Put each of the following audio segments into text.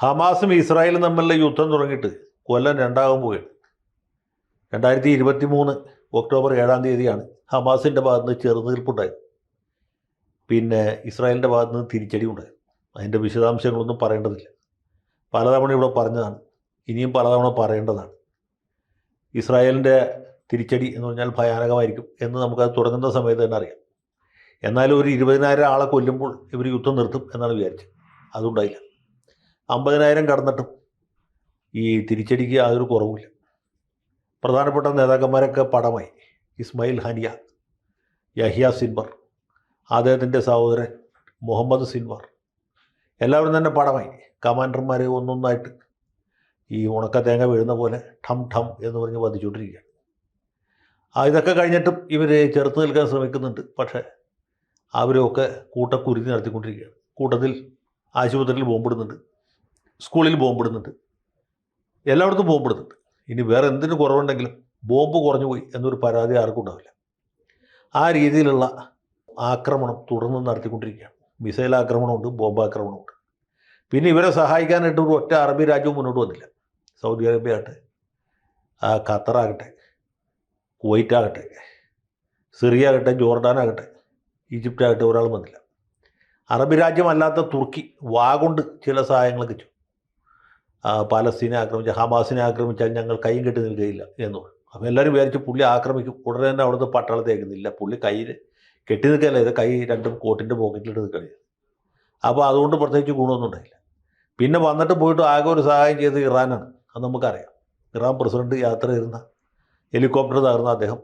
ഹമാസും ഇസ്രായേലും തമ്മിലുള്ള യുദ്ധം തുടങ്ങിയിട്ട് കൊല്ലം രണ്ടാകാൻ പോവുകയാണ്. 2023 ഒക്ടോബർ 7-ാം തീയതിയാണ് ഹമാസിൻ്റെ ഭാഗത്ത് നിന്ന് ചെറുനീർപ്പുണ്ടായത്. പിന്നെ ഇസ്രായേലിൻ്റെ ഭാഗത്ത് നിന്ന് തിരിച്ചടി ഉണ്ടായത്. അതിൻ്റെ വിശദാംശങ്ങളൊന്നും പറയേണ്ടതില്ല. പലതവണ ഇവിടെ പറഞ്ഞതാണ്, ഇനിയും പലതവണ പറയേണ്ടതാണ്. ഇസ്രായേലിൻ്റെ തിരിച്ചടി എന്ന് പറഞ്ഞാൽ ഭയാനകമായിരിക്കും എന്ന് നമുക്കത് തുടങ്ങുന്ന സമയത്ത് തന്നെ അറിയാം. എന്നാലും ഒരു 20,000 ആളെ കൊല്ലുമ്പോൾ ഇവർ യുദ്ധം നിർത്തും എന്നാണ് വിചാരിച്ചത്. അതുണ്ടായില്ല. 50,000 കടന്നിട്ടും ഈ തിരിച്ചടിക്ക് യാതൊരു കുറവുമില്ല. പ്രധാനപ്പെട്ട നേതാക്കന്മാരൊക്കെ പടമായി. ഇസ്മായിൽ ഹനിയ, യഹിയ സിൻവർ, അദ്ദേഹത്തിൻ്റെ സഹോദരൻ മുഹമ്മദ് സിൻവർ, എല്ലാവരും തന്നെ പടമായി. കമാൻഡർമാർ ഒന്നൊന്നായിട്ട് ഈ ഉണക്ക തേങ്ങ വീഴുന്ന പോലെ ഠം ഠം എന്ന് പറഞ്ഞ് വധിച്ചുകൊണ്ടിരിക്കുകയാണ്. ഇതൊക്കെ കഴിഞ്ഞിട്ടും ഇവർ ചെറുത്ത് നിൽക്കാൻ ശ്രമിക്കുന്നുണ്ട്. പക്ഷേ അവരൊക്കെ കൂട്ടക്കുരുതി നടത്തിക്കൊണ്ടിരിക്കുകയാണ്. കൂട്ടത്തിൽ ആശുപത്രിയിൽ ബോംബിടുന്നുണ്ട്, സ്കൂളിൽ ബോംബിടുന്നുണ്ട്, എല്ലായിടത്തും ബോംബിടുന്നുണ്ട്. ഇനി വേറെ എന്തിനു കുറവുണ്ടെങ്കിലും ബോംബ് കുറഞ്ഞു പോയി എന്നൊരു പരാതി ആർക്കും ഉണ്ടാവില്ല. ആ രീതിയിലുള്ള ആക്രമണം തുടർന്ന് നടത്തിക്കൊണ്ടിരിക്കുകയാണ്. മിസൈൽ ആക്രമണമുണ്ട്, ബോംബാക്രമണമുണ്ട്. പിന്നെ ഇവരെ സഹായിക്കാനായിട്ട് ഒരു ഒറ്റ അറബി രാജ്യവും മുന്നോട്ട് വന്നില്ല. സൗദി അറേബ്യ ആകട്ടെ, ഖത്തറാകട്ടെ, കുവൈറ്റാകട്ടെ, സിറിയ ആകട്ടെ, ജോർഡാനാകട്ടെ, ഈജിപ്റ്റാകട്ടെ, ഒരാൾ വന്നില്ല. അറബി രാജ്യമല്ലാത്ത തുർക്കി വാഗൊണ്ട് ചില സഹായങ്ങളൊക്കെ ചെയ്തു. പാലസ്തീനെ ആക്രമിച്ച, ഹമാസിനെ ആക്രമിച്ചാൽ ഞങ്ങൾ കൈയും കെട്ടി നിൽക്കുകയില്ല എന്ന് പറഞ്ഞു. അപ്പോൾ എല്ലാവരും വിചാരിച്ച് പുള്ളി ആക്രമിക്കും, ഉടനെ തന്നെ അവിടുന്ന് പട്ടാളത്തേക്കുന്നില്ല. പുള്ളി കയ്യിൽ കെട്ടി നിൽക്കുകയല്ല, ഇത് കൈ രണ്ടും കോട്ടിൻ്റെ പോക്കറ്റിലിട്ട് നിൽക്കുകയാണ്. അപ്പോൾ അതുകൊണ്ട് പ്രത്യേകിച്ച് ഗുണമൊന്നും ഉണ്ടായില്ല. പിന്നെ വന്നിട്ട് പോയിട്ട് ആകെ ഒരു സഹായം ചെയ്ത് ഇറാനാണ്. അത് നമുക്കറിയാം. ഇറാൻ പ്രസിഡന്റ് യാത്ര ചെയ്യുന്ന ഹെലികോപ്റ്റർ തകർന്ന അദ്ദേഹം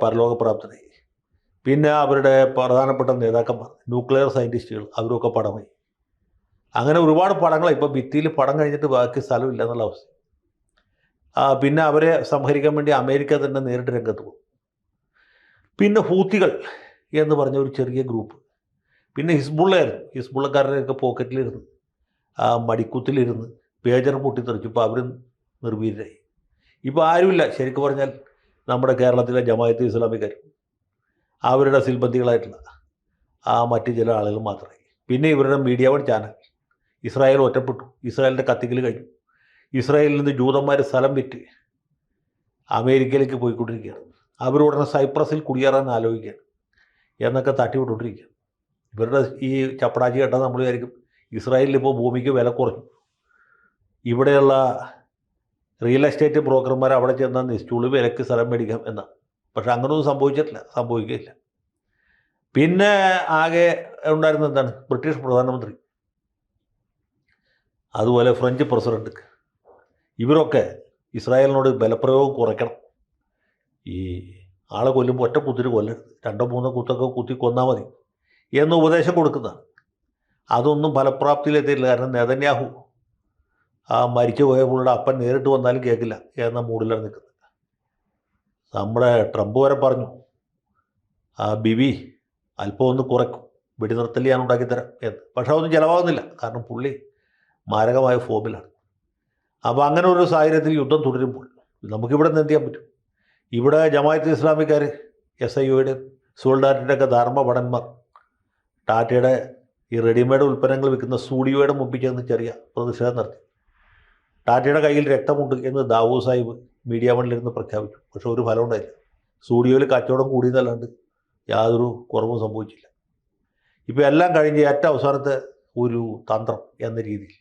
പരലോകപ്രാപ്തനായി. പിന്നെ അവരുടെ പ്രധാനപ്പെട്ട നേതാക്കന്മാർ, ന്യൂക്ലിയർ സയൻറ്റിസ്റ്റുകൾ, അവരൊക്കെ പടമായി. അങ്ങനെ ഒരുപാട് പടങ്ങളാണ്. ഇപ്പോൾ ഭിത്തിയിൽ പടം കഴിഞ്ഞിട്ട് ബാക്കി സ്ഥലമില്ല എന്നുള്ള അവസ്ഥ. പിന്നെ അവരെ സംഹരിക്കാൻ വേണ്ടി അമേരിക്ക തന്നെ നേരിട്ട് രംഗത്ത് പോകും. പിന്നെ ഹൂത്തികൾ എന്ന് പറഞ്ഞ ഒരു ചെറിയ ഗ്രൂപ്പ്, പിന്നെ ഹിസ്ബുള്ളയായിരുന്നു. ഹിസ്ബുള്ളക്കാരുടെയൊക്കെ പോക്കറ്റിലിരുന്ന് മടിക്കുത്തിലിരുന്ന് പേജർ പൊട്ടിത്തെറിച്ചു. ഇപ്പോൾ അവരും നിർവീര്യരായി. ഇപ്പോൾ ആരുമില്ല. ശരിക്കും പറഞ്ഞാൽ നമ്മുടെ കേരളത്തിലെ ജമാഅത്തെ ഇസ്ലാമിക്കാർ, അവരുടെ സിൽബന്ധികളായിട്ടുള്ള മറ്റ് ചില ആളുകൾ മാത്രമായി. പിന്നെ ഇവരുടെ മീഡിയ വൺ ചാനൽ. ഇസ്രായേൽ ഒറ്റപ്പെട്ടു, ഇസ്രായേലിൻ്റെ കത്തിക്കൽ കഴിഞ്ഞു, ഇസ്രായേലിൽ നിന്ന് ജൂതന്മാർ സ്ഥലം വിറ്റ് അമേരിക്കയിലേക്ക് പോയിക്കൊണ്ടിരിക്കുകയാണ്, അവരുടനെ സൈപ്രസിൽ കുടിയേറാൻ ആലോചിക്കുകയാണ് എന്നൊക്കെ തട്ടിവിട്ടുകൊണ്ടിരിക്കുകയാണ്. ഇവരുടെ ഈ ചപ്പടാച്ചി കേട്ടാൽ നമ്മൾ വിചാരിക്കും ഇസ്രായേലിൽ ഇപ്പോൾ ഭൂമിക്ക് വില കുറഞ്ഞു, ഇവിടെയുള്ള റിയൽ എസ്റ്റേറ്റ് ബ്രോക്കർമാർ അവിടെ ചെന്നാൽ നിശ്ചുള്ളി വിലക്ക് സ്ഥലം മേടിക്കാം എന്നാണ്. പക്ഷെ അങ്ങനെയൊന്നും സംഭവിച്ചിട്ടില്ല, സംഭവിക്കുകയില്ല. പിന്നെ ആകെ ഉണ്ടായിരുന്ന എന്താണ്, ബ്രിട്ടീഷ് പ്രധാനമന്ത്രി, അതുപോലെ ഫ്രഞ്ച് പ്രസിഡന്റ്, ഇവരൊക്കെ ഇസ്രായേലിനോട് ബലപ്രയോഗം കുറയ്ക്കണം. ഈ ആളെ കൊല്ലുമ്പോൾ ഒറ്റ കുത്തിന് കൊല്ലരുത്, 2-3 കുത്തൊക്കെ കുത്തി കൊന്നാൽ മതി എന്ന് ഉപദേശം കൊടുക്കുന്നതാണ്. അതൊന്നും ഫലപ്രാപ്തിയിലെത്തിയില്ല. കാരണം നെതന്യാഹു മരിച്ചു പോയ പുള്ളിയുടെ അപ്പൻ നേരിട്ട് വന്നാലും കേൾക്കില്ല എന്ന മൂഡിലാണ് നിൽക്കുന്നത്. നമ്മുടെ ട്രംപ് വരെ പറഞ്ഞു ബിബി അല്പം ഒന്ന് കുറയ്ക്കും, വെടിനിർത്തൽ ഞാൻ ഉണ്ടാക്കിത്തരാം എന്ന്. പക്ഷെ അതൊന്നും ചിലവാകുന്നില്ല, കാരണം പുള്ളി മാരകമായ ഫോമിലാണ്. അപ്പോൾ അങ്ങനെ ഒരു സാഹചര്യത്തിൽ യുദ്ധം തുടരുമ്പോൾ നമുക്കിവിടെ നിന്ന് എന്ത് ചെയ്യാൻ പറ്റും? ഇവിടെ ജമാഅത്തെ ഇസ്ലാമിക്കാർ, SIOയുടെയും സോൾഡാറ്റിൻ്റെ ഒക്കെ ധർമ്മഭടന്മാർ ടാറ്റയുടെ ഈ റെഡിമെയ്ഡ് ഉൽപ്പന്നങ്ങൾ വിൽക്കുന്ന സ്റ്റുഡിയോയുടെ മുമ്പിൽ ചെന്ന് ചെറിയ പ്രതിഷേധം നടത്തി. ടാറ്റയുടെ കയ്യിൽ രക്തമുണ്ട് എന്ന് ദാവൂ സാഹിബ് മീഡിയ വണ്ണിലിരുന്ന് പ്രഖ്യാപിച്ചു. പക്ഷെ ഒരു ഫലം ഉണ്ടായില്ല. സ്റ്റുഡിയോയിൽ കച്ചവടം കൂടിയെന്നല്ലാണ്ട് യാതൊരു കുറവും സംഭവിച്ചില്ല. ഇപ്പോൾ എല്ലാം കഴിഞ്ഞ് ഏറ്റവും അവസാനത്തെ ഒരു തന്ത്രം എന്ന രീതിയിൽ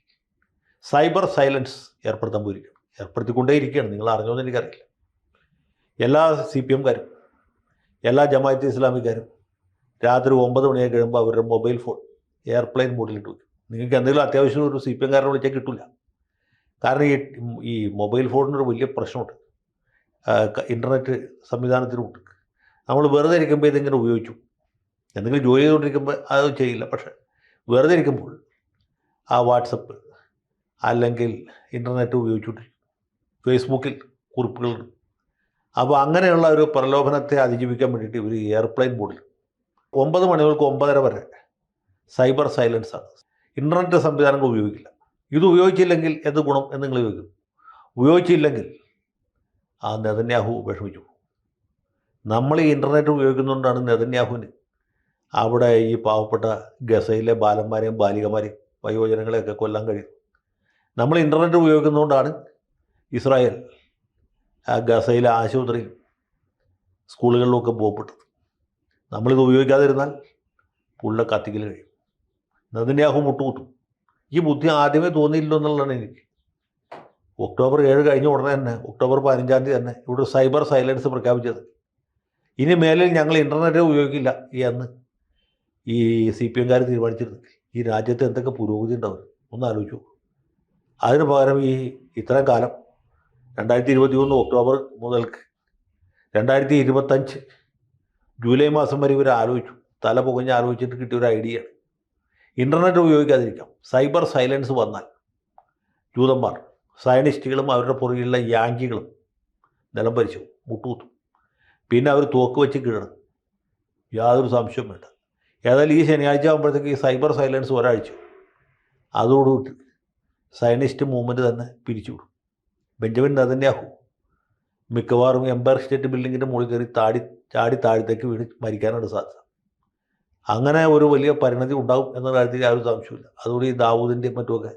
സൈബർ സൈലൻസ് ഏർപ്പെടുത്തിക്കൊണ്ടേയിരിക്കുകയാണ്. നിങ്ങൾ അറിഞ്ഞോന്ന് എനിക്കറിയില്ല. എല്ലാ CPMകാരും, എല്ലാ ജമാഅത്തെ ഇസ്ലാമിക്കാരും രാത്രി 9 മണിയായി കഴിയുമ്പോൾ അവരുടെ മൊബൈൽ ഫോൺ എയർപ്ലെയിൻ മോഡിലിട്ട് വയ്ക്കും. നിങ്ങൾക്ക് എന്തെങ്കിലും അത്യാവശ്യം ഒരു CPMകാരനെ വിളിച്ചാൽ കിട്ടില്ല. കാരണം ഈ മൊബൈൽ ഫോണിനൊരു വലിയ പ്രശ്നമുണ്ട്, ഇൻ്റർനെറ്റ് സംവിധാനത്തിനുമുണ്ട്. നമ്മൾ വെറുതെ ഇരിക്കുമ്പോൾ ഇതിങ്ങനെ ഉപയോഗിച്ചു, എന്തെങ്കിലും ജോലി ചെയ്തുകൊണ്ടിരിക്കുമ്പോൾ അത് ചെയ്യില്ല. പക്ഷേ വെറുതെ ഇരിക്കുമ്പോൾ വാട്സപ്പ് അല്ലെങ്കിൽ ഇൻ്റർനെറ്റ് ഉപയോഗിച്ചുകൊണ്ടിരിക്കും, ഫേസ്ബുക്കിൽ കുറിപ്പുകളുണ്ട്. അപ്പോൾ അങ്ങനെയുള്ള ഒരു പ്രലോഭനത്തെ അതിജീവിക്കാൻ വേണ്ടിയിട്ട് ഇവർ എയർപ്ലെയിൻ മോഡിൽ 9 മണി മുതൽ 9:30 വരെ സൈബർ സൈലൻസാണ്. ഇൻ്റർനെറ്റ് സംവിധാനങ്ങൾ ഉപയോഗിക്കില്ല. ഇത് ഉപയോഗിച്ചില്ലെങ്കിൽ എന്ത് ഗുണം എന്ന് നിങ്ങൾ ചോദിക്കും. ഉപയോഗിച്ചില്ലെങ്കിൽ നെതന്യാഹു വിഷമിച്ചു. നമ്മൾ ഈ ഇൻ്റർനെറ്റ് ഉപയോഗിക്കുന്നതുകൊണ്ടാണ് നെതന്യാഹുവിന് അവിടെ ഈ പാവപ്പെട്ട ഗസയിലെ ബാലന്മാരെയും ബാലികമാരെയും വയോജനങ്ങളെയൊക്കെ കൊല്ലാൻ കഴിയും. നമ്മൾ ഇൻ്റർനെറ്റ് ഉപയോഗിക്കുന്നതുകൊണ്ടാണ് ഇസ്രായേൽ ഗസയിലെ ആശുപത്രിയിലും സ്കൂളുകളിലുമൊക്കെ ബോംബിട്ടത്. നമ്മളിത് ഉപയോഗിക്കാതിരുന്നാൽ പുള്ള കത്തിക്കൽ കഴിയും. നെതന്യാഹു മുട്ടുകുത്തും. ഈ ബുദ്ധി ആദ്യമേ തോന്നിയില്ലോ എന്നുള്ളതാണ് എനിക്ക്. ഒക്ടോബർ 7 കഴിഞ്ഞ ഉടനെ തന്നെ, ഒക്ടോബർ 15 തന്നെ ഇവിടെ സൈബർ സൈലൻസ് പ്രഖ്യാപിച്ചത്. ഇനി മേലിൽ ഞങ്ങൾ ഇൻ്റർനെറ്റ് ഉപയോഗിക്കില്ല എന്ന് ഈ CPM-കാർ തീരുമാനിച്ചിരുന്നെങ്കിൽ ഈ രാജ്യത്ത് എന്തൊക്കെ പുരോഗതി ഉണ്ടാവും ഒന്ന് ആലോചിച്ചു. അതിന് പകരം ഇത്രയും കാലം 2021 ഒക്ടോബർ മുതൽക്ക് 2025 ജൂലൈ മാസം വരെ ഇവർ ആലോചിച്ചു. തല പുകഞ്ഞ് ആലോചിച്ചിട്ട് കിട്ടിയ ഒരു ഐഡിയയാണ് ഇൻ്റർനെറ്റ് ഉപയോഗിക്കാതിരിക്കാം. സൈബർ സൈലൻസ് വന്നാൽ ജൂതന്മാർ, സയനിസ്റ്റുകളും അവരുടെ പുറകിലുള്ള യാങ്കികളും നിലം പരിച്ചു മുട്ടുകുത്തും. പിന്നെ അവർ തോക്ക് വെച്ച് കീഴടങ്ങും. യാതൊരു സംശയവും വേണ്ട. ഏതായാലും ഈ ശനിയാഴ്ച ആകുമ്പോഴത്തേക്ക് ഈ സൈബർ സൈലൻസ് ഒരാഴ്ച, അതോടുകൂടി സയനിസ്റ്റ് മൂവ്മെൻറ്റ് തന്നെ പിരിച്ചുവിടും. ബെഞ്ചമിൻ നെതന്യാഹു മിക്കവാറും എംപയർ സ്റ്റേറ്റ് ബിൽഡിങ്ങിൻ്റെ മുകളിൽ കയറി ചാടി താഴത്തേക്ക് വീണ് മരിക്കാനാണ് സാധ്യത. അങ്ങനെ ഒരു വലിയ പരിണതി ഉണ്ടാകും എന്ന കാര്യത്തിൽ യാതൊരു സംശയമില്ല. അതുകൂടി ഈ ദാവൂദിൻ്റെയും മറ്റുമൊക്കെ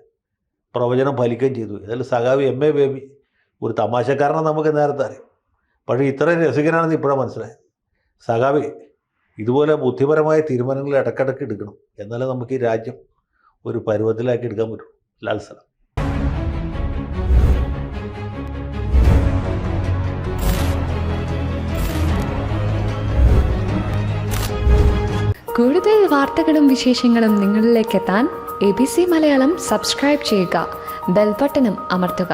പ്രവചനം ഫലിക്കുകയും ചെയ്തു. ഏതായാലും സഖാവ് MA ബേബി ഒരു തമാശക്കാരനെ നമുക്ക് നേരത്തെ അറിയാം. പക്ഷേ ഇത്രയും രസികനാണെന്ന് ഇപ്പോഴാണ് മനസ്സിലായത്. സഖാവ് ഇതുപോലെ ബുദ്ധിപരമായ തീരുമാനങ്ങൾ ഇടയ്ക്കിടയ്ക്ക് എടുക്കണം. എന്നാലേ നമുക്ക് ഈ രാജ്യം ഒരു പരുവത്തിലാക്കി എടുക്കാൻ പറ്റും. ലാൽ സലാം. കൂടുതൽ വാർത്തകളും വിശേഷങ്ങളും നിങ്ങളിലേക്ക് എത്താൻ ABC മലയാളം സബ്സ്ക്രൈബ് ചെയ്യുക, ബെൽ ബട്ടണും അമർത്തുക.